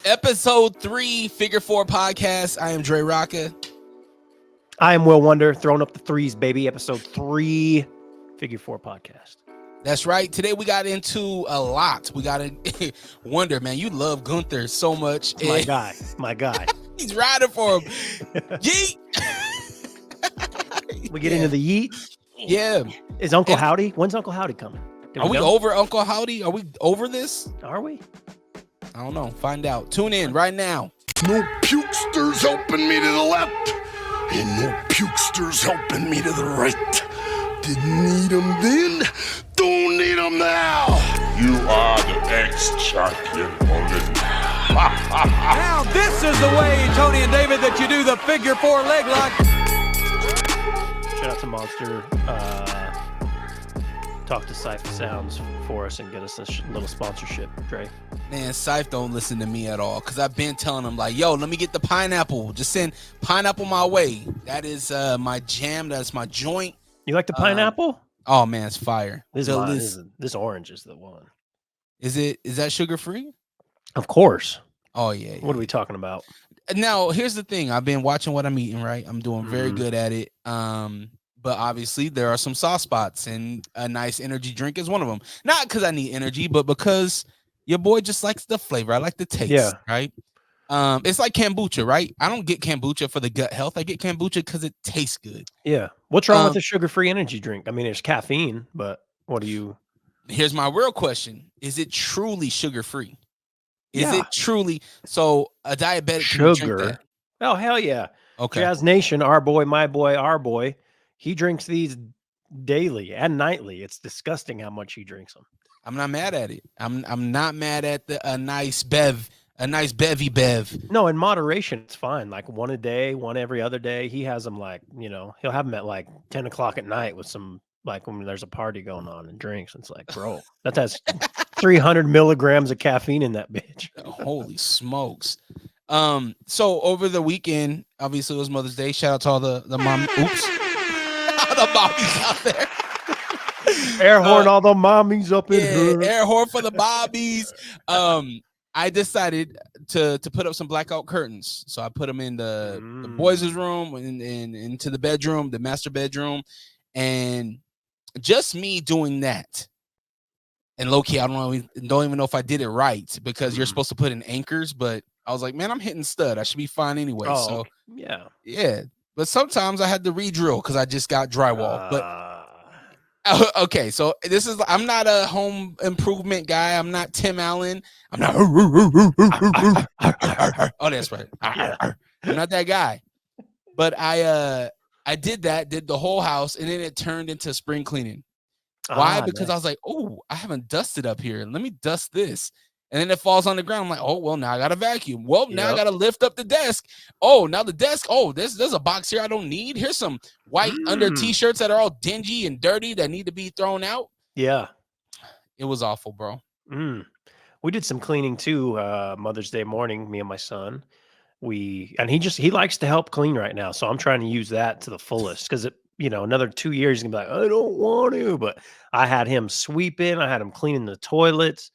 Episode 3, Figure 4 Podcast. I am Dre Rocca. I am Will Wonder, throwing up the threes, baby. Episode 3, Figure 4 Podcast. That's right. Today we got into a lot. We got to Wonder, man. You love Gunther so much. My guy. He's riding for him. Yeet. We get into the yeet. Yeah. Is Uncle Howdy? When's Uncle Howdy coming? Are we over Uncle Howdy? Are we over this? Are we? I don't know. Find out. Tune in right now. No pukesters helping me to the left, and no pukesters helping me to the right. Didn't need them then, don't need them now. You are the ex-champion only. Now this is the way, Tony and David, that you do the figure 4 leg lock. Shout out to Monster. Talk to Cypher Sounds for us and get us a little sponsorship, Dre. Man, Syph don't listen to me at all because I've been telling him, like, yo, let me get the pineapple. Just send pineapple my way. That is my jam. That's my joint. You like the pineapple? Oh, man, it's fire. This orange is the one. Is that sugar-free? Of course. Oh, yeah. What are we talking about? Now, here's the thing. I've been watching what I'm eating, right? I'm doing very good at it. But obviously, there are some soft spots, and a nice energy drink is one of them. Not because I need energy, but because your boy just likes the flavor. I like the taste, right? It's like kombucha, right? I don't get kombucha for the gut health. I get kombucha because it tastes good. Yeah. What's wrong with the sugar-free energy drink? I mean, there's caffeine, but what do you... Here's my real question. Is it truly sugar-free? Is it truly... So, a diabetic can drink that? Oh, hell yeah. Okay. Jazz Nation, our boy, my boy, our boy, he drinks these daily and nightly. It's disgusting how much he drinks them. I'm not mad at it. I'm not mad at a nice bevy bev. No, in moderation, it's fine. Like one a day, one every other day. He has them like, he'll have them at like 10 o'clock at night with some, like when there's a party going on and drinks. It's like, bro, that has 300 milligrams of caffeine in that bitch. Holy smokes. So over the weekend, obviously it was Mother's Day. Shout out to all the mom. Oops. The mommies out there. Air horn, all the mommies up in here. Air horn for the bobbies. I decided to put up some blackout curtains. So I put them in the boys' room and into the bedroom, the master bedroom. And just me doing that. And low-key, I don't even know if I did it right because you're supposed to put in anchors, but I was like, man, I'm hitting stud. I should be fine anyway. So yeah. But sometimes I had to re-drill because I just got drywall. But okay, so I'm not a home improvement guy. I'm not Tim Allen. I'm not. Oh, that's right. I'm not that guy. But I did the whole house, and then it turned into spring cleaning. Why? Because I was like, oh, I haven't dusted up here. Let me dust this. And then it falls on the ground. I'm like, oh, well, now I got to vacuum. Well, now I got to lift up the desk. Oh, now the desk. Oh, there's a box here I don't need. Here's some white under T-shirts that are all dingy and dirty that need to be thrown out. Yeah. It was awful, bro. We did some cleaning too, Mother's Day morning, me and my son. He likes to help clean right now. So I'm trying to use that to the fullest because another 2 years, he's going to be like, I don't want to. But I had him sweeping. I had him cleaning the toilets.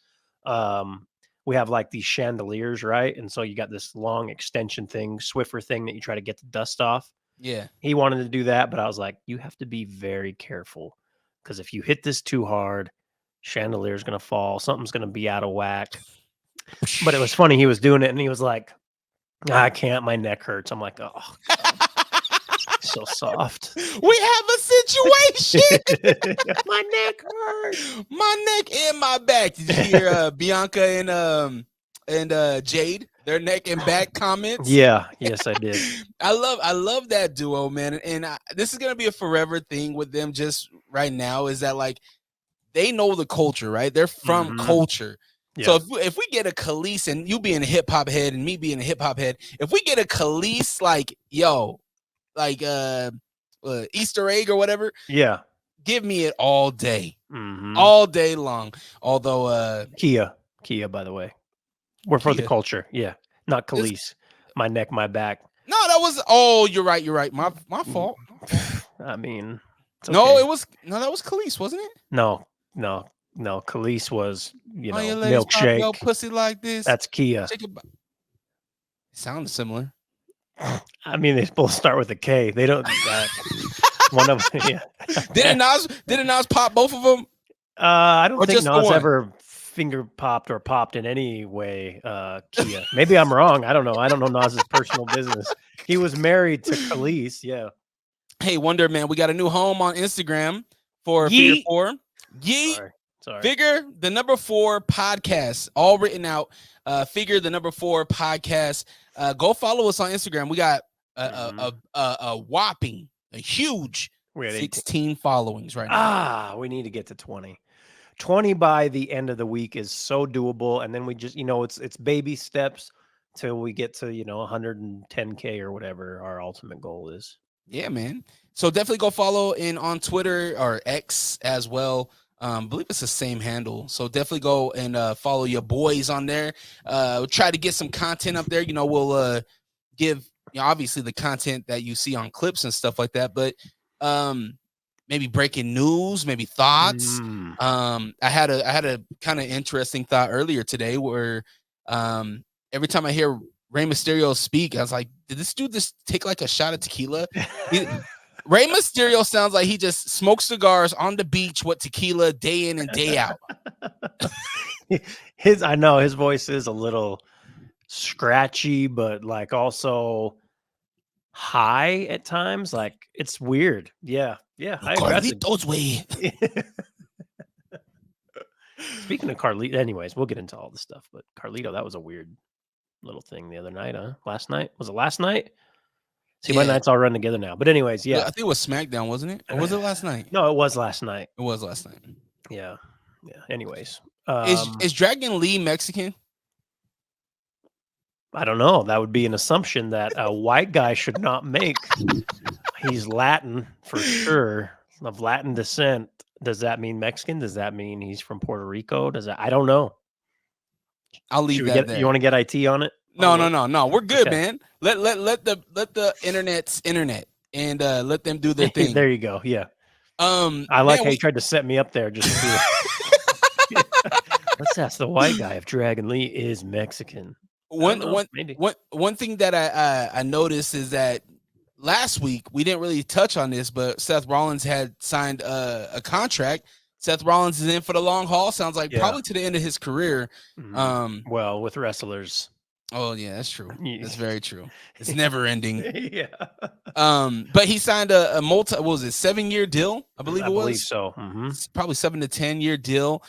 We have like these chandeliers, right? And so you got this long extension thing, Swiffer thing that you try to get the dust off. Yeah. He wanted to do that, but I was like, you have to be very careful because if you hit this too hard, chandelier's going to fall. Something's going to be out of whack. But it was funny. He was doing it and he was like, I can't. My neck hurts. I'm like, oh, so soft. We have a situation. My neck hurts. My neck and my back. Did you hear Bianca and Jade? Their neck and back comments. Yeah. Yes, I did. I love that duo, man. And this is gonna be a forever thing with them. Just right now, is that like they know the culture, right? They're from culture. Yeah. So if we get a Khalees and you being a hip hop head and me being a hip hop head, if we get a Khalees like Easter egg or whatever, give me it all day, all day long. Although Kia, by the way, we're for the culture, not Khalees. My neck, my back. No, that was. Oh, you're right. My fault. I mean, okay. That was Khalees, wasn't it? No. Khalees was, milkshake. Pussy like this. That's Kia. Sounds similar. I mean, they both start with a K. They don't. One of them, yeah. Didn't Nas pop both of them? I don't Or think just the Nas one? ever finger popped or popped in any way. Kia. Maybe I'm wrong. I don't know. I don't know Nas's personal business. He was married to Khalees. Yeah. Hey, Wonder Man, we got a new home on Instagram for Figure Yeet. 4. Yeet. Sorry. Figure the number 4 podcast, all written out. Figure the number 4 podcast. Go follow us on Instagram. We got a whopping, a huge We had 16 followings right now. We need to get to 20. 20 by the end of the week is so doable. And then we just, it's baby steps till we get to, 110K or whatever our ultimate goal is. Yeah, man. So definitely go follow on Twitter or X as well. I believe it's the same handle. So definitely go and follow your boys on there. We'll try to get some content up there. We'll give obviously the content that you see on clips and stuff like that, but maybe breaking news, maybe thoughts. I had a kind of interesting thought earlier today where every time I hear Rey Mysterio speak, I was like, did this dude just take like a shot of tequila? Rey Mysterio sounds like he just smokes cigars on the beach with tequila day in and day out. I know his voice is a little scratchy, but like also high at times. Like it's weird. Yeah. I Carlito's way. Speaking of Carlito, anyways, we'll get into all the stuff. But Carlito, that was a weird little thing the other night, huh? Last night? Was it last night? See, my nights all run together now. But anyways, yeah. I think it was SmackDown, wasn't it? Or was it last night? No, it was last night. It was last night. Yeah. Anyways. Is Dragon Lee Mexican? I don't know. That would be an assumption that a white guy should not make. He's Latin for sure, of Latin descent. Does that mean Mexican? Does that mean he's from Puerto Rico? I don't know. I'll leave that there. You want to get IT on it? No. We're good, man. Let the internet's internet and let them do their thing. There you go. Yeah. I like how you tried to set me up there. Just to let's ask the white guy if Dragon Lee is Mexican. One thing that I noticed is that last week we didn't really touch on this, but Seth Rollins had signed a contract. Seth Rollins is in for the long haul. Sounds like probably to the end of his career. Well, with wrestlers. Oh yeah, that's true. That's very true. It's never ending. Yeah. But he signed a 7-year deal? I believe so. It's probably 7 to 10-year deal.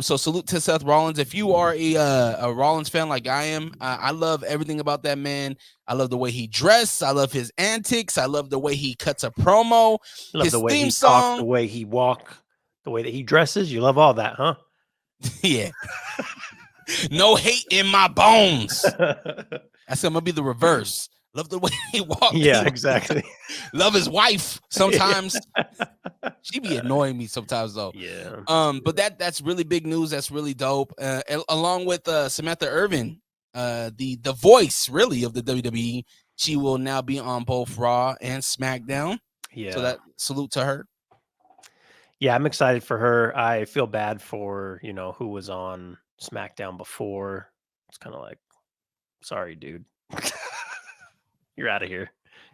So salute to Seth Rollins. If you are a Rollins fan like I am, I love everything about that man. I love the way he dressed. I love his antics. I love the way he cuts a promo. I love his the way theme he song, talks, the way he walks, the way that he dresses. You love all that, huh? Yeah. No hate in my bones. I said I'm gonna be the reverse. Love the way he walks. Yeah, exactly. Love his wife sometimes. She be annoying me sometimes though. Yeah. But that's really big news. That's really dope. Along with Samantha Irvin, the voice really of the WWE. She will now be on both Raw and SmackDown. Yeah. So that salute to her. Yeah, I'm excited for her. I feel bad for, who was on SmackDown before. It's kind of like, sorry, dude. You're out of here.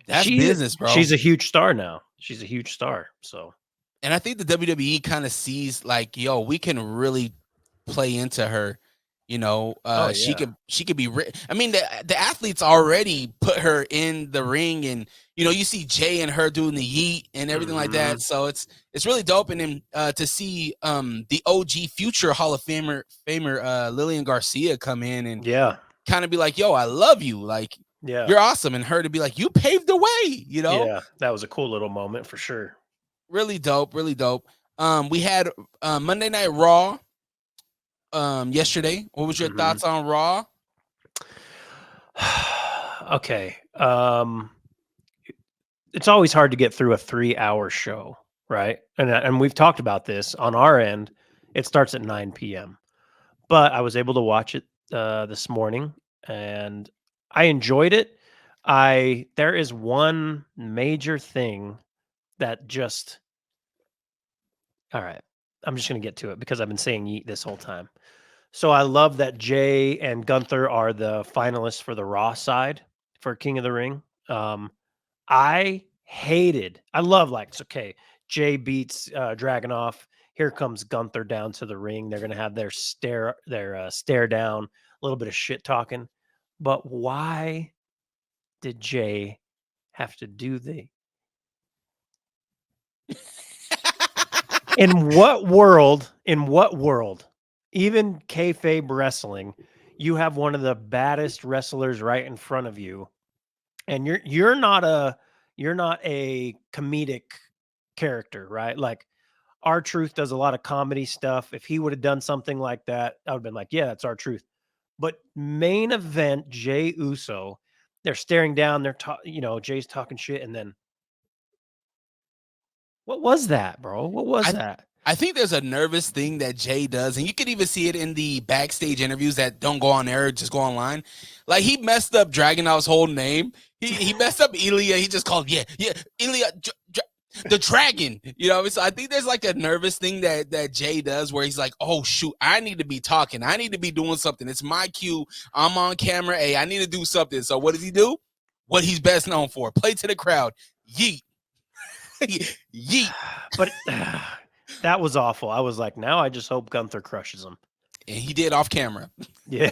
That's business, bro. She's a huge star now. She's a huge star. So, and I think the WWE kind of sees like, yo, we can really play into her. She could be. I mean, the athletes already put her in the ring, and you see Jay and her doing the yeet and everything like that. So it's really dope, and then to see the OG future Hall of Famer Lillian Garcia come in and kind of be like, yo, I love you, like you're awesome, and her to be like, you paved the way, Yeah, that was a cool little moment for sure. Really dope, really dope. We had Monday Night Raw. Yesterday, what was your thoughts on Raw? Okay. It's always hard to get through a 3-hour show, right? And we've talked about this on our end. It starts at 9 p.m. But I was able to watch it this morning and I enjoyed it. There is one major thing that just, all right, I'm just going to get to it because I've been saying yeet this whole time. So I love that Jay and Gunther are the finalists for the Raw side for King of the Ring. I love like it's okay. Jay beats Dragunov. Here comes Gunther down to the ring. They're gonna have their stare down, a little bit of shit talking. But why did Jay have to do the? In what world? Even kayfabe wrestling, you have one of the baddest wrestlers right in front of you, and you're not a comedic character, right? Like R-Truth does a lot of comedy stuff. If he would have done something like that, I would have been like, yeah, that's R-Truth. But main event, Jay Uso, they're staring down, Jay's talking shit, and then what was that, bro? What was that? I think there's a nervous thing that Jay does, and you can even see it in the backstage interviews that don't go on air, just go online. Like he messed up Dragunov's whole name. He messed up Ilya. He just called Ilya the Dragon. So I think there's like a nervous thing that Jay does where he's like, oh shoot, I need to be talking. I need to be doing something. It's my cue. I'm on camera. Hey, I need to do something. So what does he do? What he's best known for: play to the crowd. Yeet. Yeet. But that was awful. I was like, now I just hope Gunther crushes him. And he did off camera. Yeah.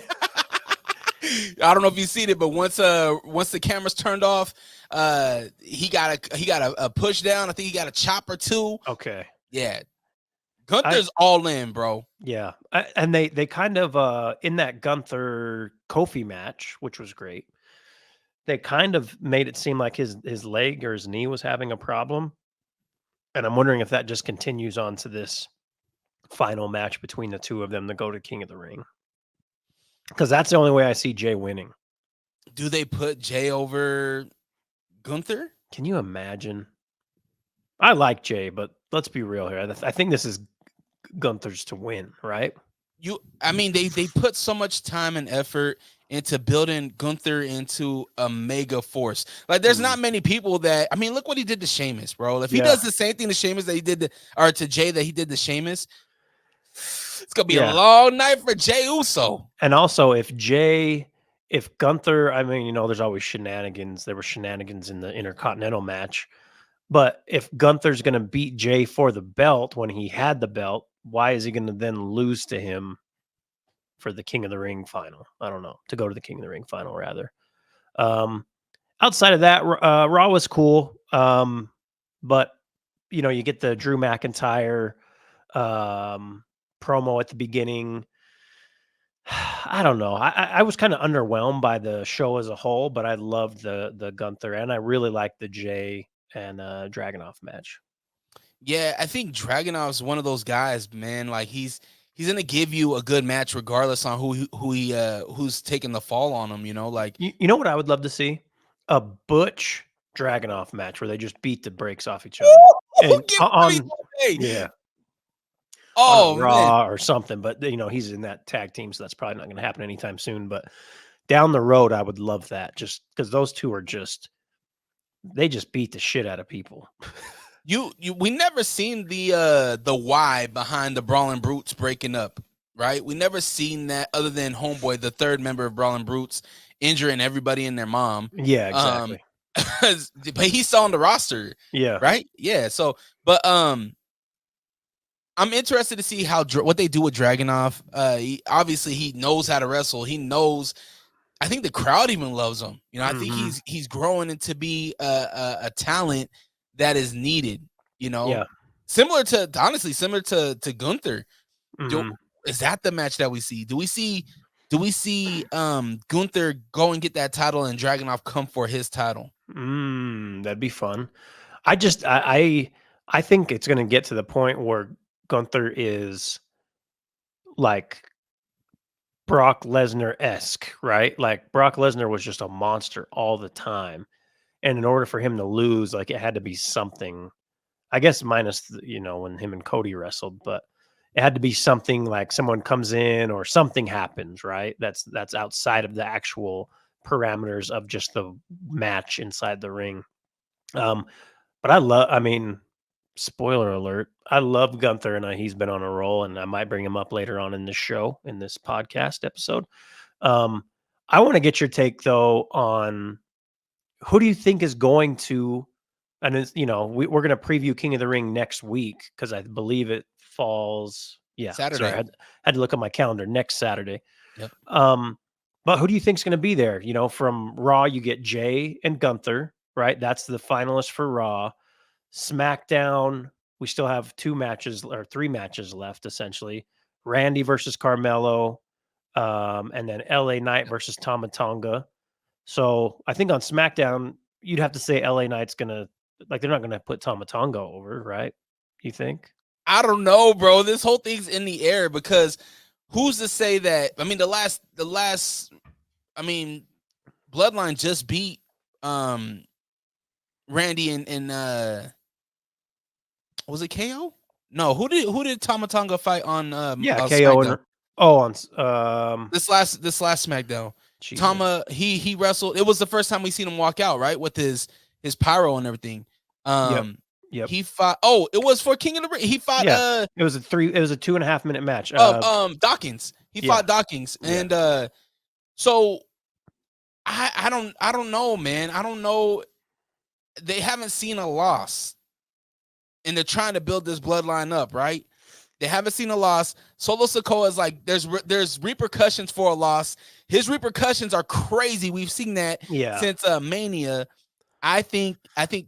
I don't know if you've seen it, but once the camera's turned off, he got a push down. I think he got a chop or two. Okay. Yeah. Gunther's all in, bro. Yeah. And they kind of in that Gunther Kofi match, which was great, they kind of made it seem like his leg or his knee was having a problem. And I'm wondering if that just continues on to this final match between the two of them to go to King of the Ring. Because that's the only way I see Jay winning. Do they put Jay over Gunther? Can you imagine? I like Jay, but let's be real here. I think this is Gunther's to win, right? They put so much time and effort into building Gunther into a mega force. Like, there's not many people that, look what he did to Sheamus, bro. If he does the same thing to Sheamus that he did to Jay that he did to Sheamus, it's gonna be a long night for Jay Uso. And also, if Gunther, there's always shenanigans. There were shenanigans in the Intercontinental match. But if Gunther's going to beat Jay for the belt when he had the belt, why is he going to then lose to him for the King of the Ring final? I don't know. To go to the King of the Ring final, rather. Outside of that, Raw was cool. But, you get the Drew McIntyre promo at the beginning. I don't know. I was kind of underwhelmed by the show as a whole, but I loved the Gunther, and I really liked the Jay and Dragunov match. Yeah, I think Dragunov's one of those guys, man. Like he's gonna give you a good match regardless on who's taking the fall on him. Like you know what I would love to see? A Butch Dragunov match where they just beat the brakes off each other. Yeah. Oh, Raw or something, but he's in that tag team, so that's probably not going to happen anytime soon. But down the road, I would love that, just because those two are they just beat the shit out of people. We never seen the why behind the Brawling Brutes breaking up, right? We never seen that other than Homeboy, the third member of Brawling Brutes, injuring everybody and their mom. Yeah, exactly. But he's still on the roster. Yeah. Right. Yeah. So, but I'm interested to see what they do with Dragunov. Obviously, he knows how to wrestle. He knows. I think the crowd even loves him. I think he's growing into be a talent that is needed. Yeah. Similar to Gunther. Is that the match that we see? Do we see Gunther go and get that title and Dragunov come for his title? That'd be fun. I think it's going to get to the point where Gunther is like Brock Lesnar-esque, right? Like Brock Lesnar was just a monster all the time. And in order for him to lose, like it had to be something, I guess minus, when him and Cody wrestled, but it had to be something like someone comes in or something happens, right? That's outside of the actual parameters of just the match inside the ring. But spoiler alert. I love Gunther, and he's been on a roll, and I might bring him up later on in this show, in this podcast episode. I want to get your take though on who do you think is going to, and it's, we're going to preview King of the Ring next week because I believe it falls. Yeah, Saturday. Sorry, I had to look at my calendar. Next Saturday. Yep. But who do you think is going to be there? From Raw, you get Jay and Gunther, right? That's the finalist for Raw. SmackDown, we still have 2 matches or 3 matches left, essentially. Randy versus Carmelo, and then LA Knight versus Tama Tonga. So I think on SmackDown, you'd have to say LA Knight's gonna, they're not gonna put Tama Tonga over, right? You think? I don't know, bro. This whole thing's in the air because who's to say that? I mean, the last, Bloodline just beat Randy and was it KO? No, who did Tama Tonga fight on? KO SmackDown? on this last SmackDown. Jesus. Tama he wrestled. It was the first time we seen him walk out, right, with his pyro and everything. Yep. He fought. Oh, it was for King of the Ring. He fought. Yeah. It was a 2.5 minute match. Dawkins. He fought Dawkins, and so I don't know, man. I don't know. They haven't seen a loss, and they're trying to build this bloodline up, right? They haven't seen a loss. Solo Sikoa is like, there's repercussions for a loss. His repercussions are crazy. We've seen that since Mania. I think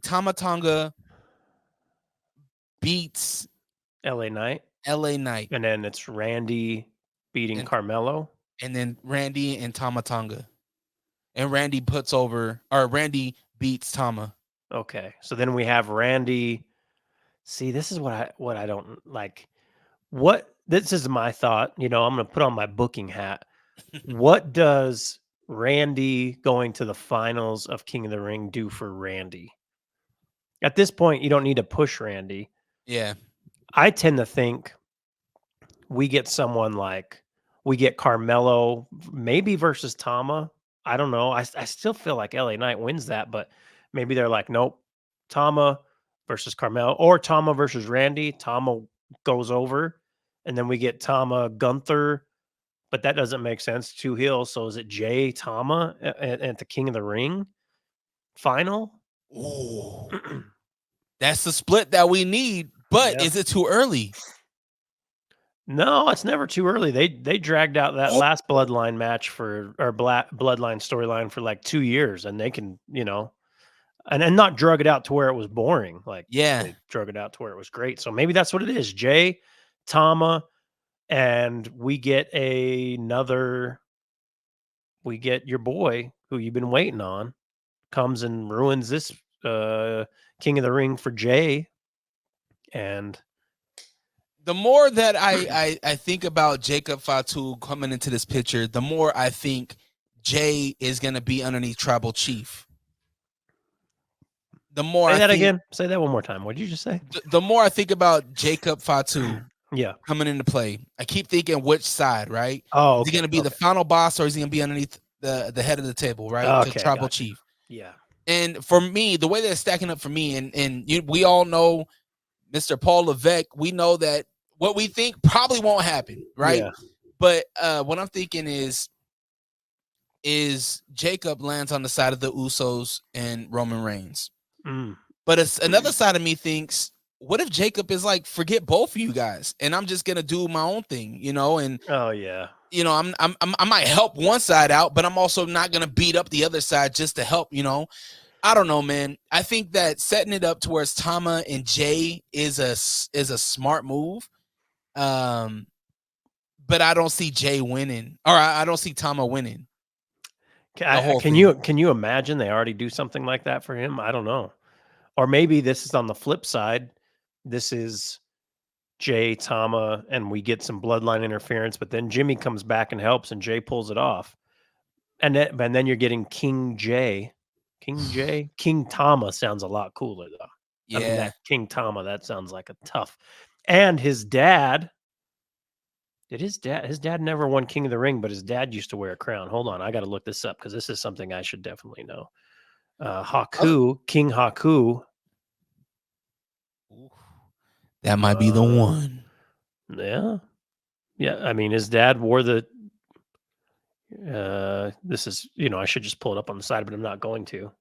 Tama Tonga beats LA Knight. And then it's Randy beating Carmelo. And then Randy and Tama Tonga. And Randy beats Tama. Okay. So then we have Randy. See, this is what I don't like. This is my thought. I'm going to put on my booking hat. What does Randy going to the finals of King of the Ring do for Randy? At this point, you don't need to push Randy. Yeah. I tend to think we get Carmelo maybe versus Tama. I don't know. I still feel like LA Knight wins that, but maybe they're like, nope, Tama versus Carmelo, or Tama versus Randy. Tama goes over, and then we get Tama Gunther, but that doesn't make sense. 2 heels. So is it Jay Tama at the King of the Ring final? Ooh. That's the split that we need, but is it too early? No, it's never too early. They dragged out that last Bloodline match Bloodline storyline for like 2 years, and they can, and not drug it out to where it was boring. They drug it out to where it was great. So maybe that's what it is. Jay, Tama, and we get your boy who you've been waiting on comes and ruins this King of the Ring for Jay. And the more that I think about Jacob Fatu coming into this picture, the more I think Jay is going to be underneath Tribal Chief. The more Say that one more time. What did you just say? The more I think about Jacob Fatu coming into play, I keep thinking which side, right? Oh, is he going to be the final boss, or is he going to be underneath the head of the table, right? The Tribal Chief. Yeah. And for me, the way they're stacking up for me, and we all know Mr. Paul Levesque, we know that what we think probably won't happen, right? Yeah. But what I'm thinking is Jacob lands on the side of the Usos and Roman Reigns. But it's another side of me thinks, what if Jacob is like, forget both of you guys, and I'm just gonna do my own thing, and I might help one side out, but I'm also not gonna beat up the other side just to help, I don't know, man. I think that setting it up towards Tama and Jay is a smart move. But I don't see Jay winning, or I don't see Tama winning. Can you imagine they already do something like that for him? I don't know. Or maybe this is on the flip side. This is Jay, Tama, and we get some bloodline interference, but then Jimmy comes back and helps, and Jay pulls it off. And then you're getting King Jay. King Tama sounds a lot cooler, though. Yeah. I mean, that King Tama, that sounds like a tough. And his dad... his dad never won King of the Ring, but his dad used to wear a crown. Hold on, I got to look this up because this is something I should definitely know. King Haku. That might be the one. Yeah. Yeah. I mean, his dad wore the. This is, I should just pull it up on the side, but I'm not going to.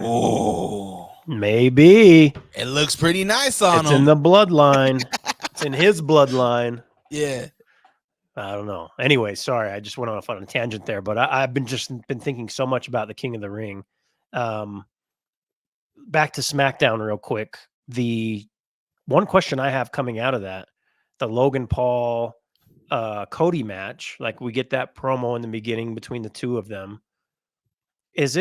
Oh, Maybe it looks pretty nice on it's him. in the bloodline. It's in his bloodline. Yeah. I don't know. Anyway, sorry, I just went off on a tangent there, but I've been thinking so much about the King of the Ring. Back to SmackDown real quick. The one question I have coming out of that, the Logan Paul Cody match, like we get that promo in the beginning between the two of them. It's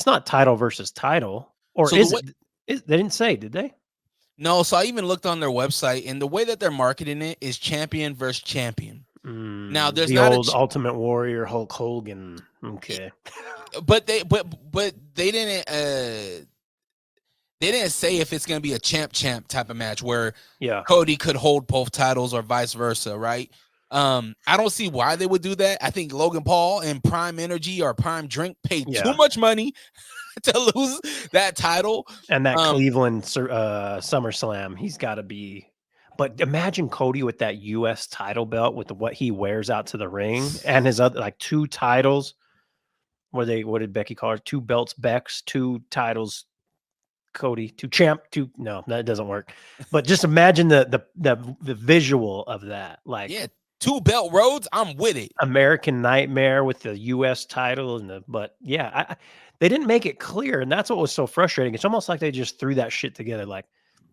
not title versus title, or So is it? They didn't say, did they? No, so I even looked on their website, and the way that they're marketing it is champion versus champion. Now, there's the not old Ultimate Warrior Hulk Hogan. Okay, but they didn't say if it's going to be a champ type of match where Cody could hold both titles or vice versa, right? I don't see why they would do that. I think Logan Paul and Prime Energy or Prime Drink paid too much money to lose that title. And that Cleveland SummerSlam, he's got to be. But imagine Cody with that U.S. title belt with what he wears out to the ring and his other like 2 titles. What did Becky call it? 2 belts, Bex, 2 titles, Cody, 2 champ, 2. No, that doesn't work. But just imagine the visual of that. Like, 2 belt roads. I'm with it. American Nightmare with the U.S. title they didn't make it clear, and that's what was so frustrating. It's almost like they just threw that shit together. Like,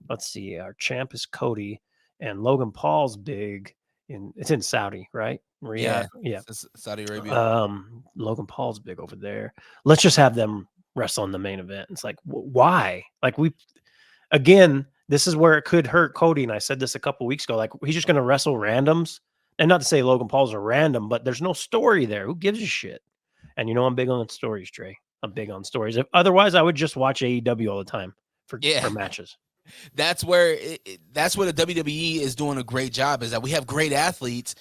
let's see, our champ is Cody, and Logan Paul's big. It's in Saudi, right? Yeah. It's Saudi Arabia. Logan Paul's big over there. Let's just have them wrestle in the main event. It's like, why? Like this is where it could hurt Cody, and I said this a couple weeks ago. Like, he's just going to wrestle randoms, and not to say Logan Paul's a random, but there's no story there. Who gives a shit? And I'm big on stories, Trey. I'm big on stories. Otherwise, I would just watch AEW all the time for matches. That's where that's where the WWE is doing a great job, is that we have great athletes.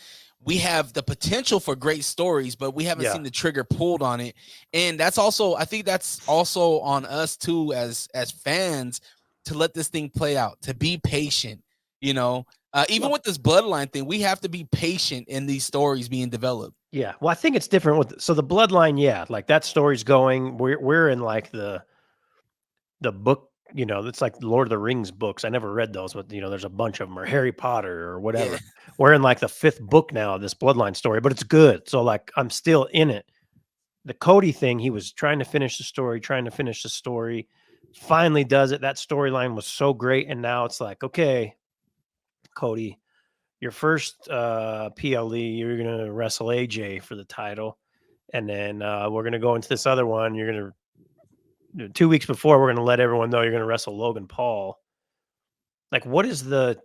We have the potential for great stories, but we haven't seen the trigger pulled on it. And I think that's also on us too, as fans, to let this thing play out, to be patient, even with this bloodline thing, we have to be patient in these stories being developed. Yeah. Well, I think it's different so the bloodline. Like that story's going, we're in like the book, it's like Lord of the Rings books. I never read those, but there's a bunch of them, or Harry Potter or whatever. Yeah. We're in like the 5th book now of this bloodline story, but it's good. So like, I'm still in it. The Cody thing, he was trying to finish the story, finally does it. That storyline was so great. And now it's like, okay, Cody, your first PLE, you're going to wrestle AJ for the title. And then we're going to go into this other one. You're going to, 2 weeks before, we're going to let everyone know you're going to wrestle Logan Paul. Like, what is he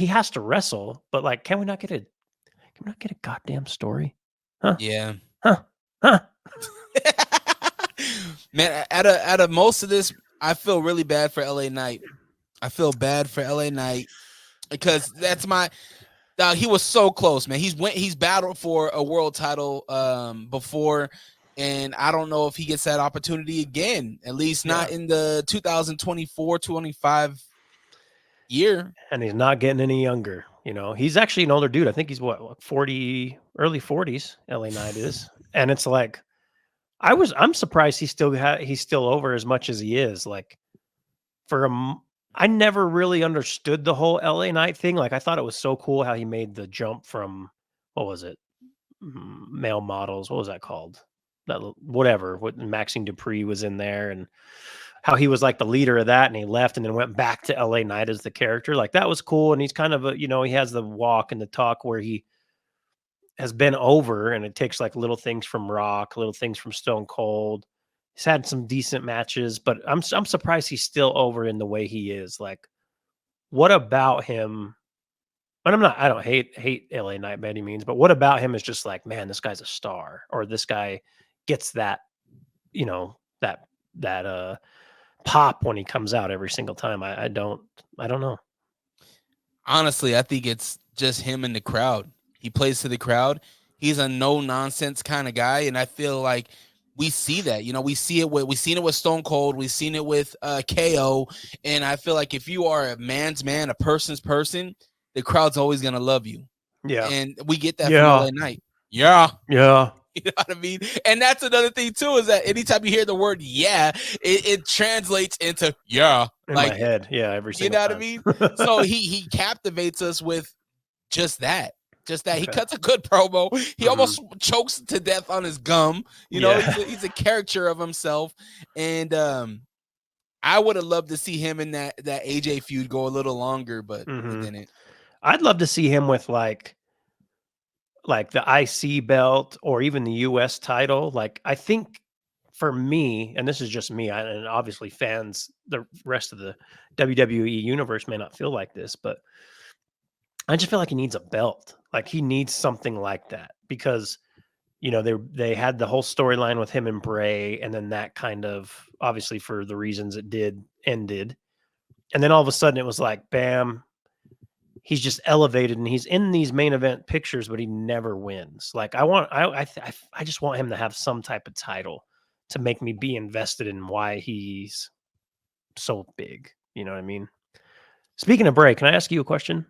has to wrestle, but like, can we not get a goddamn story? Huh? Yeah. Huh? Man, out of most of this, I feel really bad for LA Knight. Because that's he was so close, man. He's battled for a world title before, and I don't know if he gets that opportunity again, at least not in the 2024-25 year. And he's not getting any younger. He's actually an older dude. I think he's 40, early 40s. LA Knight is, and it's like, I'm surprised he's still over as much as he is. Like, I never really understood the whole LA Knight thing. Like, I thought it was so cool how he made the jump from, what was it? Male models. What was that called? What Maxine Dupree was in there, and how he was like the leader of that, and he left and then went back to LA Knight as the character. Like, that was cool. And he's kind of he has the walk and the talk where he has been over, and it takes like little things from Rock, little things from Stone Cold. He's had some decent matches, but I'm surprised he's still over in the way he is. Like, what about him? And I don't hate LA Knight by any means, but what about him is just like, man, this guy's a star, or this guy gets that, that pop when he comes out every single time. I don't know. Honestly, I think it's just him and the crowd. He plays to the crowd. He's a no nonsense kind of guy, and I feel like we see that. We see it we've seen it with Stone Cold, we've seen it with KO, and I feel like if you are a man's man, a person's person, the crowd's always gonna love you. Yeah. And we get that from Yeah. LA Knight. Yeah. Yeah. You know what I mean? And that's another thing too, is that anytime you hear the word "yeah," it translates into "yeah," In like my head. Yeah. Every you single know time. what I mean? So he captivates us with just that. He Okay. cuts a good promo. He almost chokes to death on his gum. Yeah. He's a caricature of himself. And I would have loved to see him in that AJ feud go a little longer, but it didn't. I'd love to see him with like the IC belt or even the US title. Like, I think for me, and this is just me, and obviously fans, the rest of the WWE universe may not feel like this, but I just feel like he needs a belt. Like, he needs something like that because, they had the whole storyline with him and Bray, and then that kind of, obviously for the reasons it did, ended. And then all of a sudden it was like, bam, he's just elevated and he's in these main event pictures, but he never wins. Like, I just want him to have some type of title to make me be invested in why he's so big. You know what I mean? Speaking of Bray, can I ask you a question?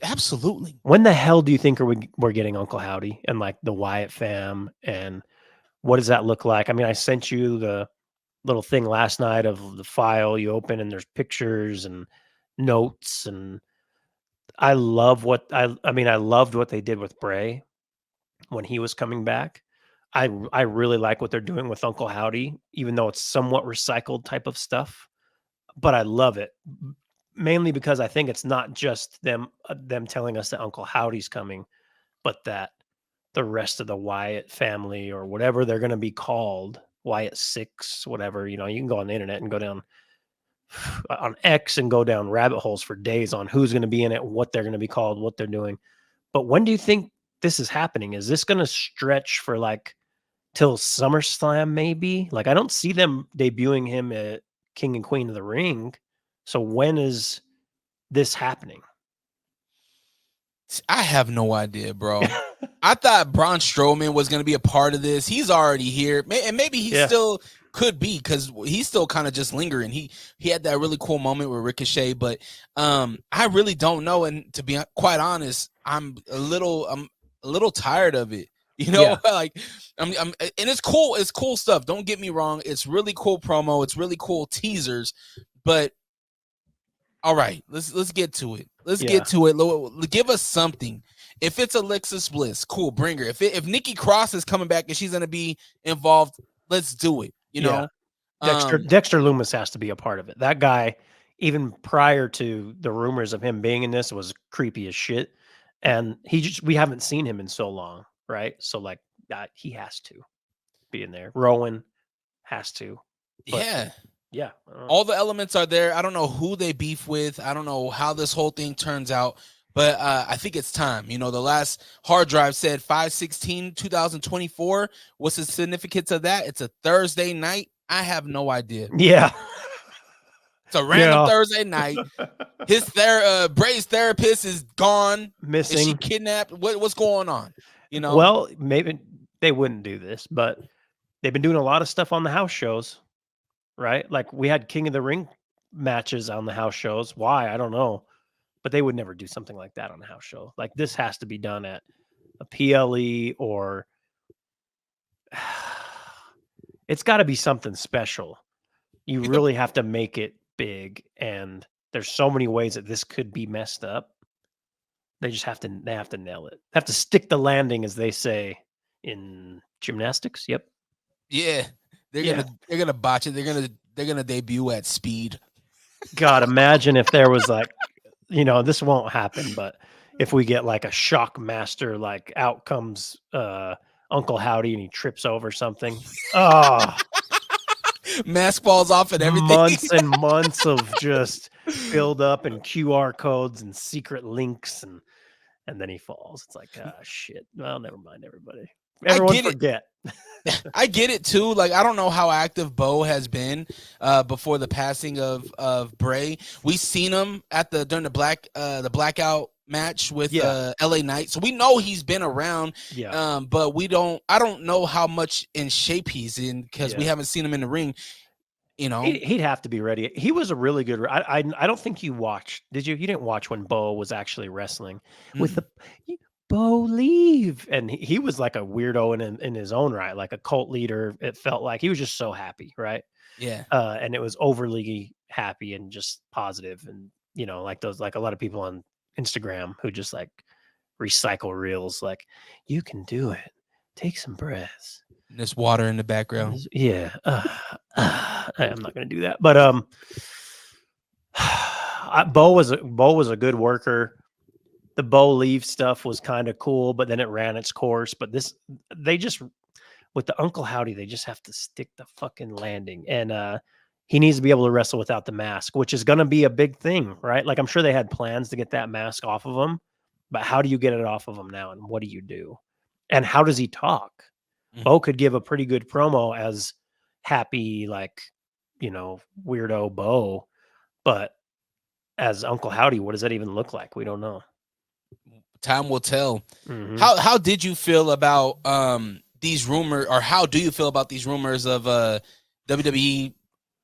Absolutely. When the hell do you think we're getting Uncle Howdy and like the Wyatt fam, and what does that look like? I mean, I sent you the little thing last night of the file you open and there's pictures and notes, and I love I loved what they did with Bray when he was coming back. I really like what they're doing with Uncle Howdy, even though it's somewhat recycled type of stuff. But I love it, mainly because I think it's not just them telling us that Uncle Howdy's coming, but that the rest of the Wyatt family, or whatever they're going to be called, Wyatt 6, whatever, you can go on the internet and go down on X and go down rabbit holes for days on who's going to be in it, what they're going to be called, what they're doing. But when do you think this is happening? Is this going to stretch for like till SummerSlam maybe? Like, I don't see them debuting him at King and Queen of the Ring. So when is this happening? I have no idea, bro. I thought Braun Strowman was going to be a part of this. He's already here, and maybe he still could be, because he's still kind of just lingering. He had that really cool moment with Ricochet, but I really don't know. And to be quite honest, I'm a little tired of it. Like I'm, and it's cool. It's cool stuff. Don't get me wrong. It's really cool promo. It's really cool teasers, but all right, let's get to it. Let's get to it. Give us something. If it's Alexis Bliss, cool, bring her. If Nikki Cross is coming back and she's going to be involved, let's do it. Dexter Lumis has to be a part of it. That guy, even prior to the rumors of him being in this, was creepy as shit. And we haven't seen him in so long, right? So like that, he has to be in there. Rowan has to. But, yeah. All the elements are there. I don't know who they beef with. I don't know how this whole thing turns out. But I think it's time. The last hard drive said 5/16/2024. What's the significance of that? It's a Thursday night. I have no idea. Yeah. It's a random Thursday night. Bray's therapist is gone. Missing. Is she kidnapped? What's going on? Well, maybe they wouldn't do this, but they've been doing a lot of stuff on the house shows, right? Like, we had King of the Ring matches on the house shows. Why? I don't know. But they would never do something like that on a house show. Like, this has to be done at a PLE, or it's got to be something special. You really have to make it big, and there's so many ways that this could be messed up. They have to nail it. They have to stick the landing, as they say in gymnastics. Yep. Yeah. They're gonna botch it. They're gonna debut at Speed. God, imagine if there was like, this won't happen, but if we get like a shock master, like out comes Uncle Howdy and he trips over something. Oh, mask falls off and everything. Months and months of just build up and QR codes and secret links, and then he falls. It's like, shit. Well, never mind, everybody. Everyone forget. I get it too. Like, I don't know how active Bo has been before the passing of Bray. We seen him during the blackout match with Yeah. LA Knight. So we know he's been around. Yeah. But I don't know how much in shape he's in because we haven't seen him in the ring. You know, He'd have to be ready. He was a really good. I don't think you watched. Did you? You didn't watch when Bo was actually wrestling with the Bo leave, and he was like a weirdo in his own right, like a cult leader. It felt like he was just so happy, right? Yeah. And it was overly happy and just positive, and like those, like a lot of people on Instagram who just like recycle reels, like you can do it. Take some breaths. There's water in the background. Yeah. I'm not going to do that. But Bo was a good worker. The Bo leave stuff was kind of cool, but then it ran its course. But with the Uncle Howdy, they just have to stick the fucking landing. And he needs to be able to wrestle without the mask, which is going to be a big thing, right? Like I'm sure they had plans to get that mask off of him, but how do you get it off of him now? And what do you do? And how does he talk? Bo could give a pretty good promo as happy, like, weirdo Bo, but as Uncle Howdy, what does that even look like? We don't know. Time will tell. Mm-hmm. How did you feel about these rumors, or how do you feel about these rumors of WWE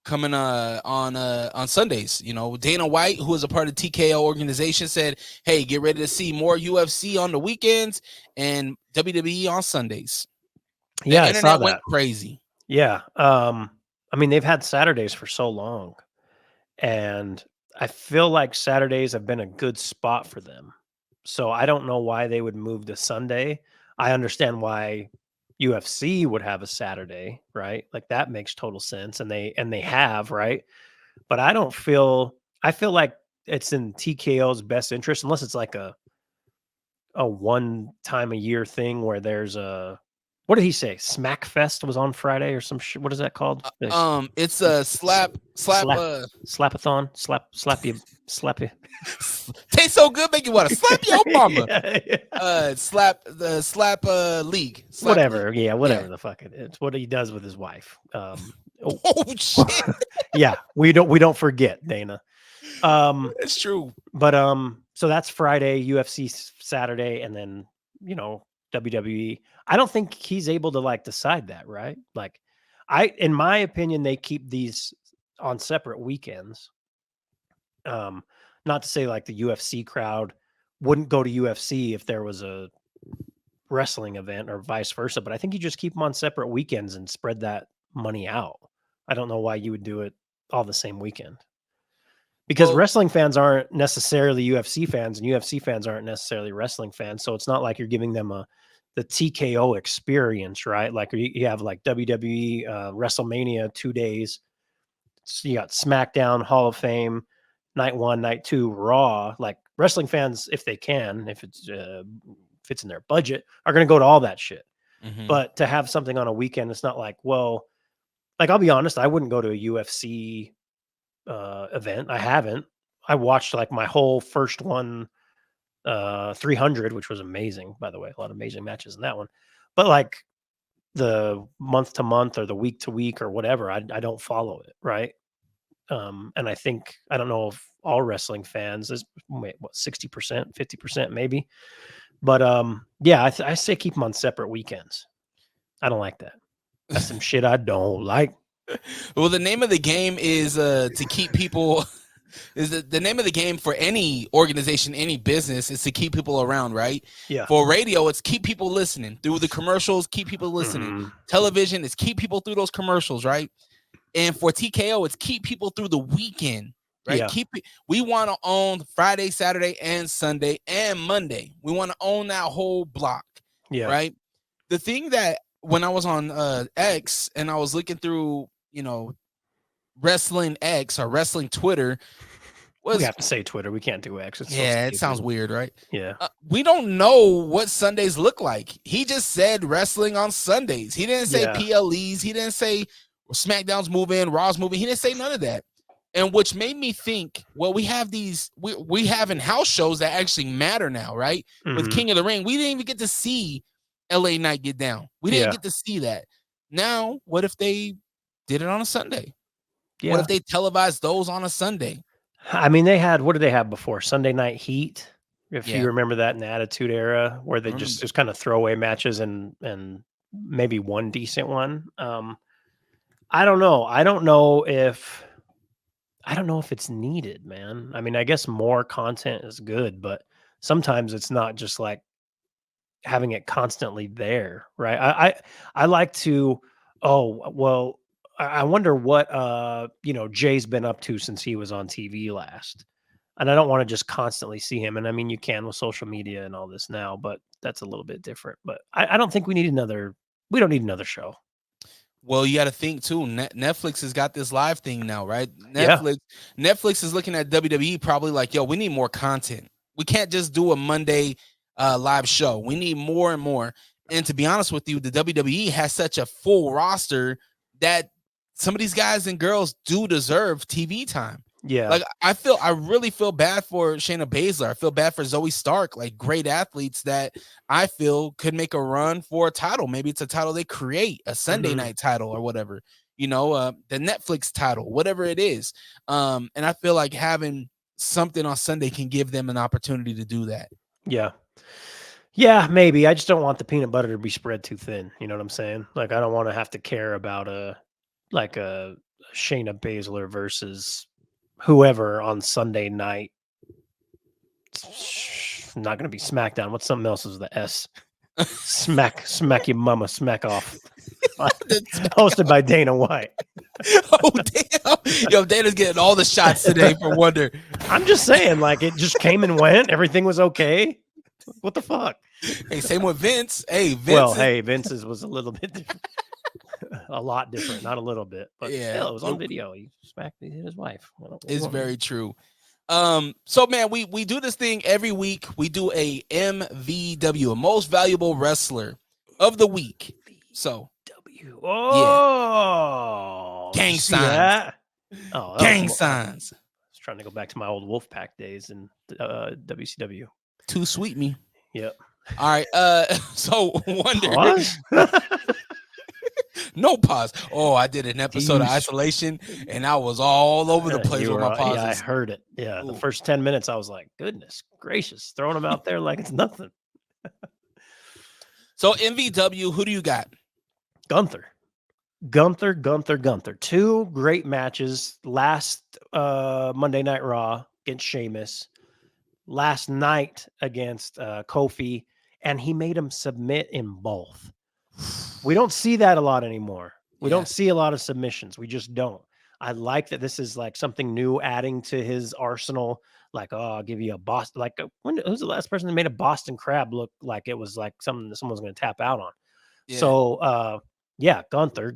coming on Sundays? Dana White, who is a part of the TKO organization, said, "Hey, get ready to see more UFC on the weekends and WWE on Sundays." Yeah, the I internet saw that. went crazy. Yeah. I mean, they've had Saturdays for so long, and I feel like Saturdays have been a good spot for them. So I don't know why they would move to Sunday. I understand why UFC would have a Saturday, right? Like that makes total sense. And they have, right? But I feel like it's in TKO's best interest, unless it's like a one time a year thing where there's what did he say? Smack Fest was on Friday or some shit. What is that called? It's a slapathon. Slap you. Tastes so good, make you want to slap your mama. Yeah. Slap league. Whatever. Yeah, whatever the fuck it's what he does with his wife. Oh shit. Yeah, we don't forget, Dana. It's true. But so that's Friday, UFC Saturday, and then WWE. I don't think he's able to like decide that, right? Like in my opinion, they keep these on separate weekends. Not to say like the UFC crowd wouldn't go to UFC if there was a wrestling event or vice versa, but I think you just keep them on separate weekends and spread that money out. I don't know why you would do it all the same weekend. Because wrestling fans aren't necessarily UFC fans, and UFC fans aren't necessarily wrestling fans. So it's not like you're giving them the TKO experience, right? Like you have like WWE, WrestleMania 2 days. So you got SmackDown, Hall of Fame, night 1, night 2, Raw. Like wrestling fans, if they can, if it's fits in their budget, are going to go to all that shit. Mm-hmm. But to have something on a weekend, it's not like, well, like I'll be honest, I wouldn't go to a UFC event. I haven't. I watched like my whole first one, 300, which was amazing, by the way. A lot of amazing matches in that one. But like the month to month or the week to week or whatever, I don't follow it, right? And I think, I don't know if all wrestling fans is 60%, 50% maybe. But yeah, I say keep them on separate weekends. I don't like that. That's some shit I don't like. Well, the name of the game is to keep people. Is the name of the game for any organization, any business, is to keep people around, right? Yeah. For radio, it's keep people listening through the commercials. Keep people listening. Mm-hmm. Television is keep people through those commercials, right? And for TKO, it's keep people through the weekend, right? Yeah. We want to own Friday, Saturday, and Sunday, and Monday. We want to own that whole block, right? The thing that when I was on X and I was looking through, Wrestling X or Wrestling Twitter. We have to say Twitter. We can't do X. It sounds weird, right? Yeah. We don't know what Sundays look like. He just said wrestling on Sundays. He didn't say PLEs. He didn't say SmackDown's moving, Raw's moving. He didn't say none of that. And which made me think, well, we have these, we have in-house shows that actually matter now, right? Mm-hmm. With King of the Ring, we didn't even get to see LA Knight get down. We didn't get to see that. Now, what if they did it on a Sunday? Yeah. What if they televised those on a Sunday? I mean, they had, what did they have before? Sunday Night Heat. If Yeah. you remember that in the Attitude Era, where they I just kind of throwaway matches and maybe one decent one. I don't know. I don't know if it's needed, man. I mean, I guess more content is good, but sometimes it's not just like having it constantly there, right? I like to. Oh well, I wonder what Jay's been up to since he was on TV last, and I don't want to just constantly see him. And I mean, you can with social media and all this now, but that's a little bit different. But I don't think we need another. We don't need another show. Well, you got to think too. Netflix has got this live thing now, right? Yeah. Netflix is looking at WWE probably like, yo, we need more content. We can't just do a Monday live show. We need more and more. And to be honest with you, the WWE has such a full roster that some of these guys and girls do deserve TV time. Yeah. Like I really feel bad for Shayna Baszler. I feel bad for Zoe Stark, like great athletes that I feel could make a run for a title. Maybe it's a title they create, a Sunday night title or whatever, the Netflix title, whatever it is. And I feel like having something on Sunday can give them an opportunity to do that. Yeah. Yeah, maybe. I just don't want the peanut butter to be spread too thin. You know what I'm saying? Like, I don't want to have to care about a Shayna Baszler versus whoever on Sunday night. It's not going to be SmackDown. What's something else is the S? Smack your mama, smack off. Hosted by Dana White. Oh, damn. Yo, Dana's getting all the shots today for Wonder. I'm just saying, like, it just came and went. Everything was okay. What the fuck? Hey, same with Vince. Hey, Vince's was a little bit different. A lot different, not a little bit, but yeah, it was on video. He smacked his wife. It's very true. So man, we do this thing every week. We do a MVW, a most valuable wrestler of the week. So gang signs. Oh, gang signs. I was trying to go back to my old Wolfpack days in WCW. Too sweet me. Yep. All right. So Wonder. Pause? No pause. Oh, I did an episode of Isolation, and I was all over the place with my pauses. Yeah, I heard it. Yeah, the first 10 minutes, I was like, goodness gracious, throwing them out there like it's nothing. So MVW, who do you got? Gunther. 2 great matches. Last Monday Night Raw against Sheamus. Last night against Kofi, and he made him submit in both. We don't see that a lot anymore. We don't see a lot of submissions. We just don't. I like that this is like something new adding to his arsenal. Like, oh, I'll give you a Boston. Like, who's the last person that made a Boston Crab look like it was like something that someone's going to tap out on? Yeah. So, Gunther.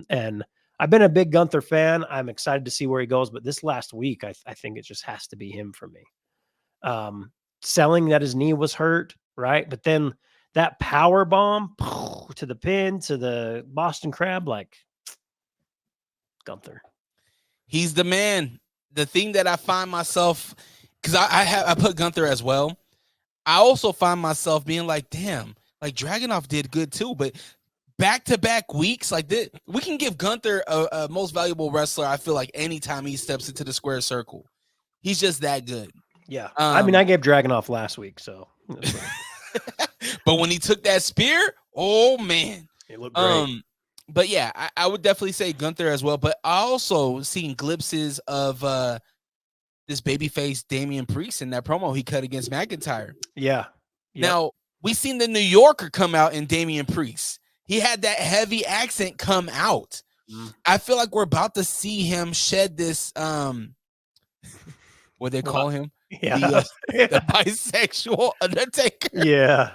And I've been a big Gunther fan. I'm excited to see where he goes. But this last week, I think it just has to be him for me. Selling that his knee was hurt, right? But then that power bomb to the pin, to the Boston Crab, like Gunther. He's the man. The thing that I find myself, because I put Gunther as well. I also find myself being like, damn, like Dragunov did good too, but back-to-back weeks like this, we can give Gunther a most valuable wrestler. I feel like anytime he steps into the square circle, he's just that good. Yeah, I mean, I gave Dragunov last week, so. But when he took that spear, oh man, it looked great. But yeah, I would definitely say Gunther as well. But I also seen glimpses of this babyface Damian Priest in that promo he cut against McIntyre. Yeah. Yep. Now we seen the New Yorker come out in Damian Priest. He had that heavy accent come out. I feel like we're about to see him shed this what they call him. Yeah. The bisexual Undertaker. Yeah.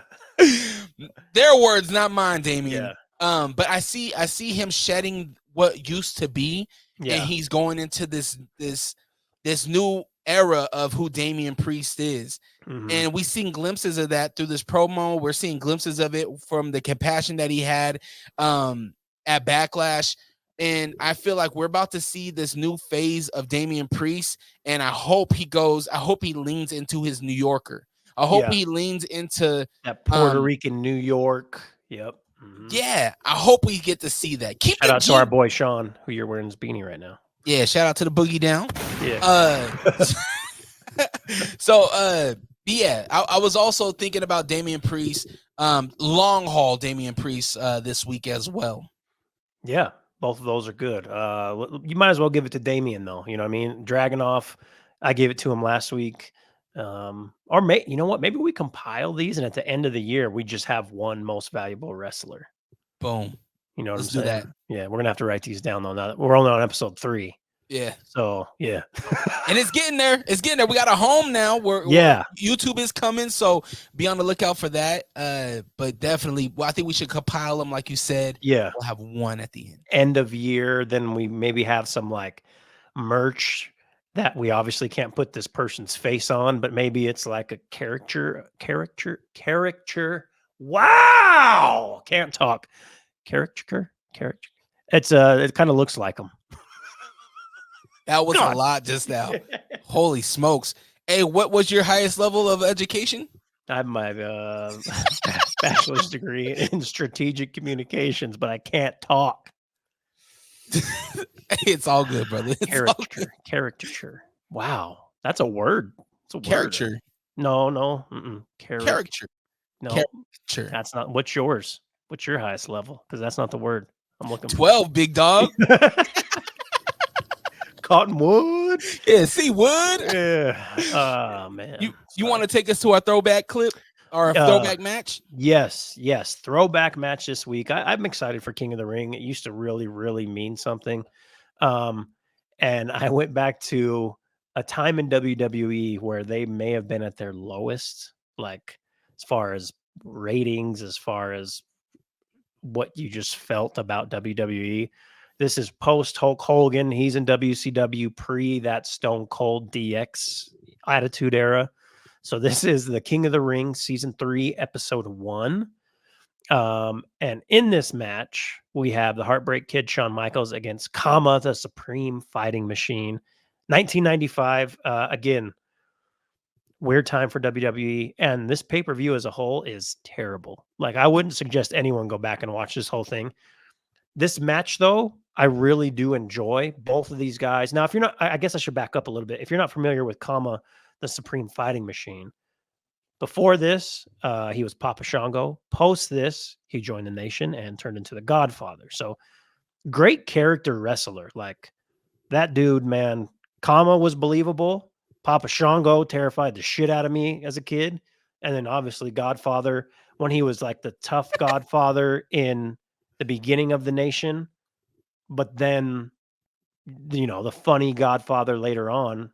Their words, not mine, Damian. Yeah. But I see him shedding what used to be, and he's going into this new era of who Damian Priest is. Mm-hmm. And we've seen glimpses of that through this promo. We're seeing glimpses of it from the compassion that he had at Backlash. And I feel like we're about to see this new phase of Damian Priest. And I hope he leans into his New Yorker. I hope he leans into that Puerto Rican New York. Yep. Mm-hmm. Yeah. I hope we get to see that. Shout out to our boy Sean, who you're wearing his beanie right now. Yeah. Shout out to the Boogie Down. Yeah. So Yeah, I was also thinking about Damian Priest, long haul Damian Priest this week as well. Yeah, both of those are good. You might as well give it to Damien, though. You know what I mean? Dragunov, I gave it to him last week. You know what? Maybe we compile these, and at the end of the year, we just have one most valuable wrestler. Boom. You know what Let's I'm do saying? that. Yeah, we're gonna have to write these down though. Now that we're only on episode 3. Yeah. So yeah. And it's getting there. It's getting there. We got a home now. Yeah. YouTube is coming, so be on the lookout for that. But definitely, I think we should compile them, like you said. Yeah. We'll have one at the end. End of year, then we maybe have some like merch that we obviously can't put this person's face on, but maybe it's like a caricature. Wow, can't talk. Caricature. It's it kind of looks like them. That was God. a lot just now. Holy smokes! Hey, what was your highest level of education? I have my bachelor's degree in strategic communications, but I can't talk. It's all good, brother. It's all good. Caricature. Wow, that's a word. It's a word. Caricature. No. Caricature. No, Caricature. that's not. What's yours? What's your highest level? Because that's not the word I'm looking 12, big dog. for. Cottonwood. Yeah, see wood. Yeah. Oh man. You want to take us to our throwback clip or a throwback match? Yes. Throwback match this week. I'm excited for King of the Ring. It used to really, really mean something. And I went back to a time in WWE where they may have been at their lowest, like as far as ratings, as far as what you just felt about WWE. This is post Hulk Hogan. He's in WCW pre that Stone Cold DX Attitude Era. So this is the King of the Ring season 3, episode 1. And in this match, we have the Heartbreak Kid Shawn Michaels against Kama, the Supreme Fighting Machine. 1995. Again, weird time for WWE. And this pay-per-view as a whole is terrible. Like, I wouldn't suggest anyone go back and watch this whole thing. This match, though, I really do enjoy both of these guys. Now, if you're not, I guess I should back up a little bit. If you're not familiar with Kama, the Supreme Fighting Machine, before this, he was Papa Shango. Post this, he joined the Nation and turned into the Godfather. So great character wrestler. Like that dude, man. Kama was believable. Papa Shango terrified the shit out of me as a kid. And then obviously Godfather, when he was like the tough Godfather in the beginning of the Nation, but then, you know, the funny Godfather later on.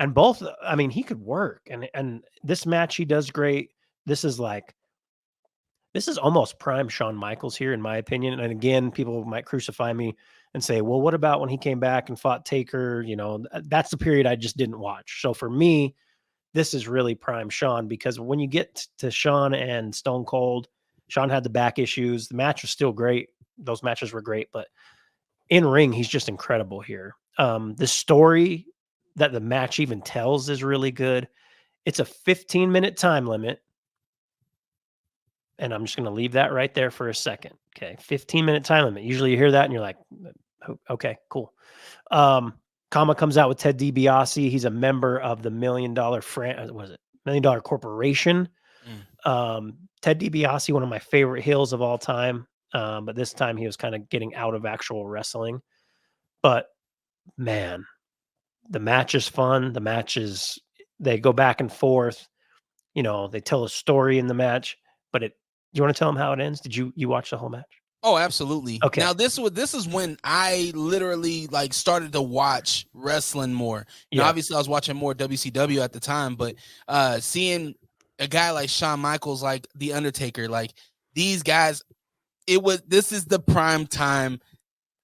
And both, I mean, he could work. And this match, he does great. This is almost prime Shawn Michaels here, in my opinion. And again, people might crucify me and say, well, what about when he came back and fought Taker? You know, that's the period I just didn't watch. So for me, this is really prime Shawn, because when you get to Shawn and Stone Cold, Shawn had the back issues. The match was still great. Those matches were great, but in ring, he's just incredible here. The story that the match even tells is really good. It's a 15-minute time limit. And I'm just going to leave that right there for a second. Okay. 15-minute time limit. Usually you hear that and you're like, okay, cool. Kama comes out with Ted DiBiase. He's a member of the $1 Million $1 Million Corporation. Ted DiBiase, one of my favorite heels of all time. But this time he was kind of getting out of actual wrestling. But man, the match is fun. The matches, they go back and forth. You know, they tell a story in the match. But you want to tell them how it ends? Did you watch the whole match? Oh, absolutely. Okay. Now this is when I literally like started to watch wrestling more. Yeah. Now, obviously I was watching more WCW at the time, but seeing a guy like Shawn Michaels, like The Undertaker, like these guys, this is the prime time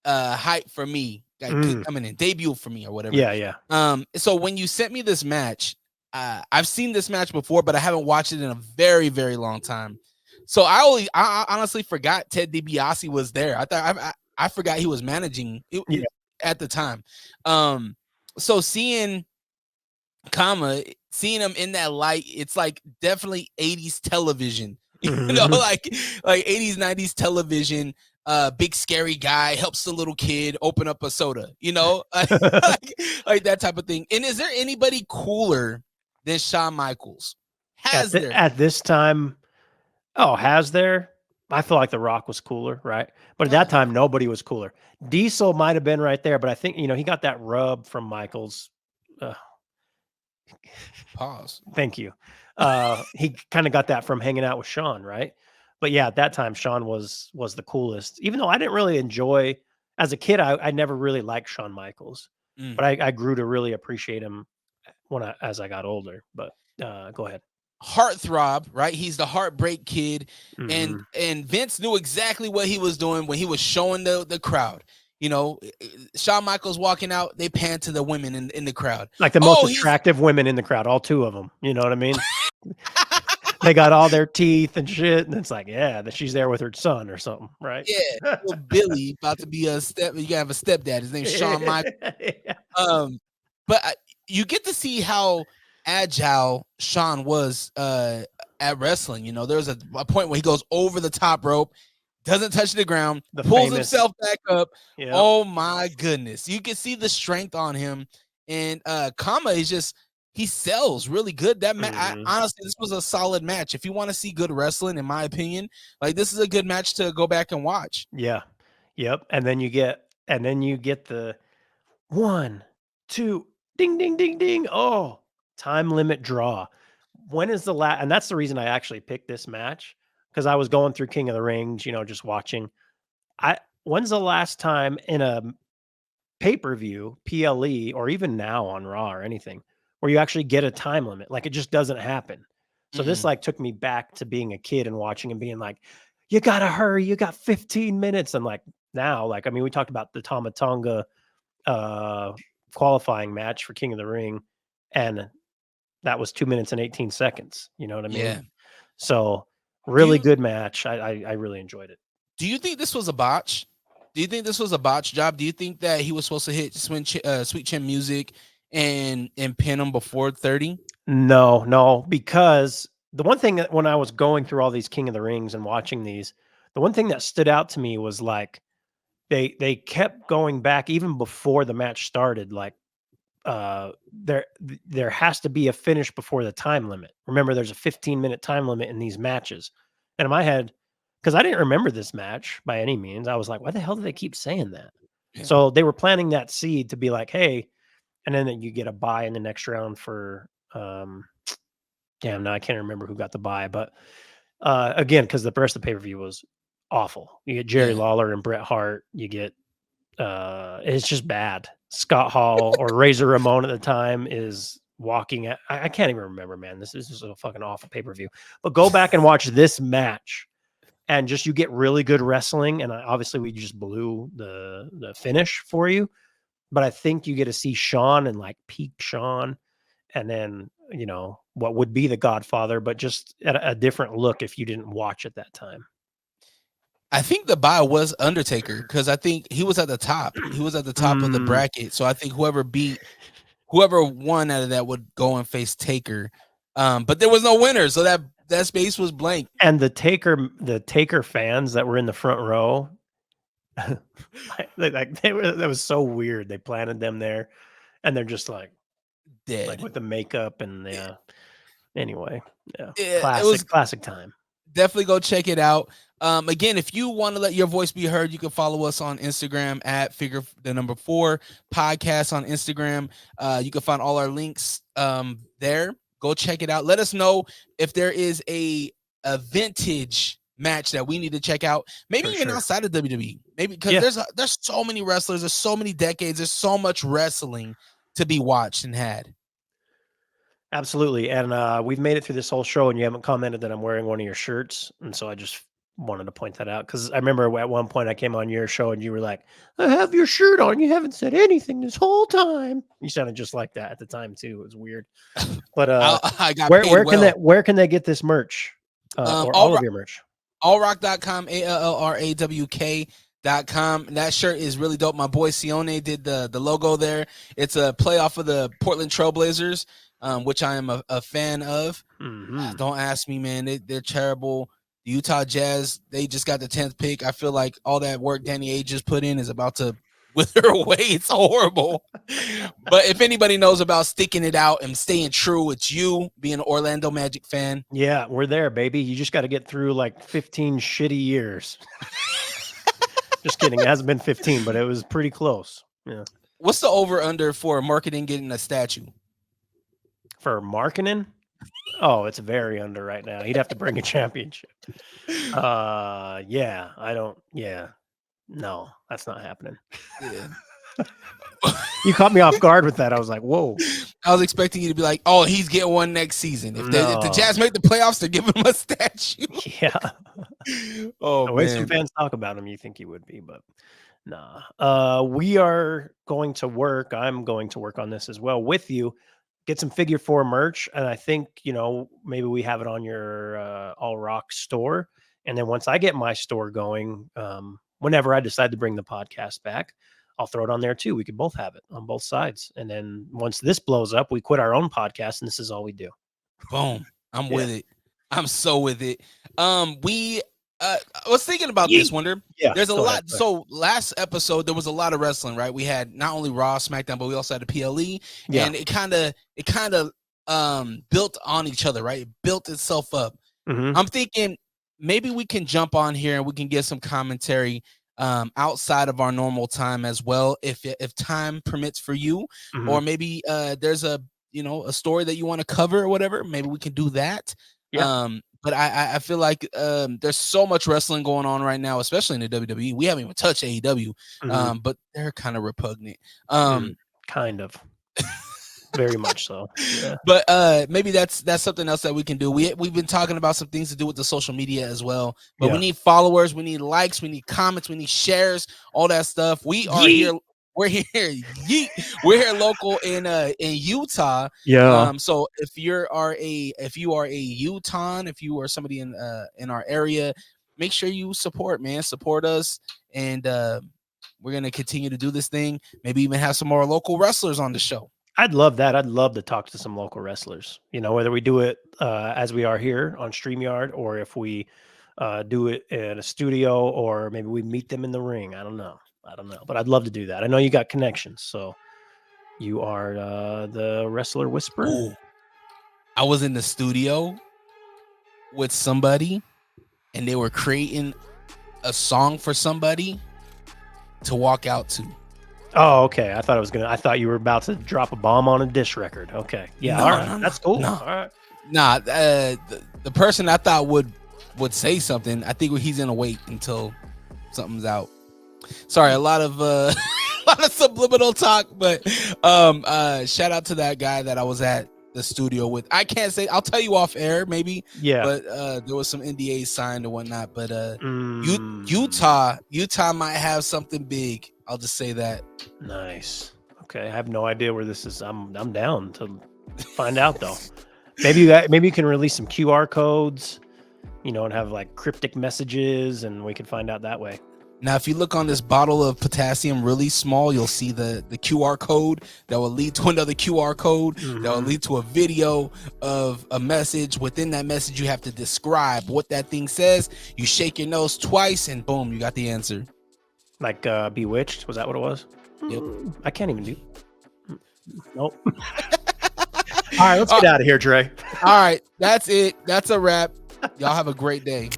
hype for me. Like coming in, debut for me or whatever. Yeah. So when you sent me this match, I've seen this match before, but I haven't watched it in a very, very long time. So I honestly forgot Ted DiBiase was there. I forgot he was managing it at the time. So seeing Kama, seeing him in that light, it's like definitely 80s television. You know, like 80s, 90s television. Big scary guy helps the little kid open up a soda, you know, like that type of thing. And is there anybody cooler than Shawn Michaels? Has there? At this time, has there? I feel like The Rock was cooler, right? But at that time, nobody was cooler. Diesel might have been right there, but I think, he got that rub from Michaels. Pause. Thank you. He kind of got that from hanging out with Shawn, right? But yeah, at that time, Shawn was the coolest. Even though I didn't really enjoy, as a kid, I never really liked Shawn Michaels, but I grew to really appreciate him as I got older. But go ahead. Heartthrob, right? He's the heartbreak kid, Mhm. and Vince knew exactly what he was doing when he was showing the crowd. Shawn Michaels walking out, they pan to the women in the crowd. Like the most attractive women in the crowd, all two of them. You know what I mean? They got all their teeth and shit, and it's like, yeah, that she's there with her son or something, right? Yeah, little Billy about to be a step. You gotta have a stepdad. His name's Shawn Michaels. Yeah. But you get to see how agile Shawn was at wrestling. There's a point where he goes over the top rope, doesn't touch the ground, pulls himself back up. Yep. Oh my goodness. You can see the strength on him. And Kama is just, he sells really good. That honestly, this was a solid match. If you want to see good wrestling, in my opinion, like this is a good match to go back and watch. Yeah. Yep. And then you get the 1, 2, ding, ding, ding, ding. Oh, time limit draw. When is the last? And that's the reason I actually picked this match, because I was going through King of the Rings, just watching. When's the last time in a pay-per-view, PLE, or even now on Raw or anything, where you actually get a time limit? Like, it just doesn't happen. So this took me back to being a kid and watching and being like, you gotta hurry, you got 15 minutes. And like now, we talked about the Tama Tonga qualifying match for King of the Ring, and that was 2 minutes and 18 seconds. You know what I mean? Yeah. So really good match. I really enjoyed it. Do you think this was a botch? Do you think this was a botch job? Do you think that he was supposed to hit Sweet Chin Music and pin him before 30? No, because the one thing that when I was going through all these King of the Rings and watching these, the one thing that stood out to me was like they kept going back even before the match started. Like there has to be a finish before the time limit. Remember, there's a 15-minute time limit in these matches. And in my head, because I didn't remember this match by any means, I was like, why the hell do they keep saying that? Yeah. So they were planting that seed to be like, hey, and then you get a bye in the next round for damn, now I can't remember who got the bye, but again, because the rest of the pay-per-view was awful. You get Jerry Lawler and Bret Hart, you get it's just bad. Scott Hall or Razor Ramon at the time is walking at, I can't even remember, man. This is a fucking awful pay-per-view. But go back and watch this match, and just you get really good wrestling. And obviously we just blew the finish for you. But I think you get to see Shawn and like peak Shawn, and then what would be the Godfather, but just at a different look if you didn't watch at that time. I think the bye was Undertaker, because I think he was at the top. He was at the top of the bracket. So I think whoever won out of that would go and face Taker. But there was no winner, so that space was blank. And the Taker fans that were in the front row, that was so weird. They planted them there, and they're just like dead, like with the makeup and anyway, classic time. Definitely go check it out. Again, if you want to let your voice be heard, you can follow us on Instagram at Figure4 Podcast on Instagram. You can find all our links there. Go check it out. Let us know if there is a vintage match that we need to check out. Maybe even outside of WWE. Maybe because there's so many wrestlers, there's so many decades, there's so much wrestling to be watched and had. Absolutely. And we've made it through this whole show, and you haven't commented that I'm wearing one of your shirts. And so I just wanted to point that out, because I remember at one point I came on your show and you were like, I have your shirt on. You haven't said anything this whole time. You sounded just like that at the time too. It was weird. But where can they get this merch? Or all of your merch? Allrock.com, ALLRAWK.com. That shirt is really dope. My boy Sione did the logo there. It's a play off of the Portland Trailblazers, which I am a fan of. Don't ask me, man. They're terrible. The Utah Jazz, they just got the 10th pick. I feel like all that work Danny Ainge just put in is about to with her away. It's horrible. But if anybody knows about sticking it out and staying true, it's you being an Orlando Magic fan. Yeah, we're there, baby. You just got to get through like 15 shitty years. Just kidding. It hasn't been 15, but it was pretty close. Yeah. What's the over-under for marketing getting a statue? For marketing? Oh, it's very under right now. He'd have to bring a championship. Yeah, I don't. Yeah, no, that's not happening. Yeah. You caught me off guard with that. I was like, whoa. I was expecting you to be like, oh, he's getting one next season. If the Jazz make the playoffs, they're giving him a statue. Yeah. Oh, the way man. some fans talk about him, you think he would be, but nah. We are going to work. I'm going to work on this as well with you. Get some Figure 4 merch, and I think, maybe we have it on your All Rock store. And then once I get my store going, whenever I decide to bring the podcast back, I'll throw it on there too. We could both have it on both sides. And then once this blows up, we quit our own podcast, and this is all we do. Boom. I'm with it. I'm so with it. I was thinking about this, Wonder. Yeah, there's a lot. Ahead. So last episode there was a lot of wrestling, right? We had not only Raw, SmackDown, but we also had the PLE, and it kind of built on each other, right? It built itself up. Mm-hmm. I'm thinking maybe we can jump on here and we can get some commentary outside of our normal time as well, if time permits for you, or maybe there's a story that you want to cover or whatever. Maybe we can do that. Yeah. But I feel like there's so much wrestling going on right now, especially in the WWE. We haven't even touched AEW, but they're kind of repugnant. Kind of. Very much so. Yeah. But maybe that's something else that we can do. We've been talking about some things to do with the social media as well. But we need followers, we need likes, we need comments, we need shares, all that stuff. We are here. We're here. We're here local in Utah. Yeah. So if you are a Utahn, if you are somebody in our area, make sure you support us, and we're gonna continue to do this thing. Maybe even have some more local wrestlers on the show. I'd love that. I'd love to talk to some local wrestlers. Whether we do it as we are here on StreamYard, or if we do it in a studio, or maybe we meet them in the ring. I don't know, but I'd love to do that. I know you got connections, so you are the wrestler whisperer. Ooh. I was in the studio with somebody, and they were creating a song for somebody to walk out to. Oh, okay. I thought you were about to drop a bomb on a dish record. Okay. Yeah. All right. That's cool. No. All right. Nah, the person I thought would say something, I think he's gonna wait until something's out. Sorry, a lot of a lot of subliminal talk, but shout out to that guy that I was at the studio with. I can't say, I'll tell you off air maybe. Yeah. But there was some NDAs signed and whatnot. But Utah might have something big. I'll just say that. Nice. Okay, I have no idea where this is. I'm down to find out though. Maybe you can release some QR codes, and have like cryptic messages, and we can find out that way. Now, if you look on this bottle of potassium really small, you'll see the QR code that will lead to another QR code that will lead to a video of a message. Within that message, you have to describe what that thing says. You shake your nose twice, and boom, you got the answer. Like Bewitched, was that what it was? Yep. I can't even do. Nope. All right, let's get out of here, Dre. All right, that's it. That's a wrap. Y'all have a great day.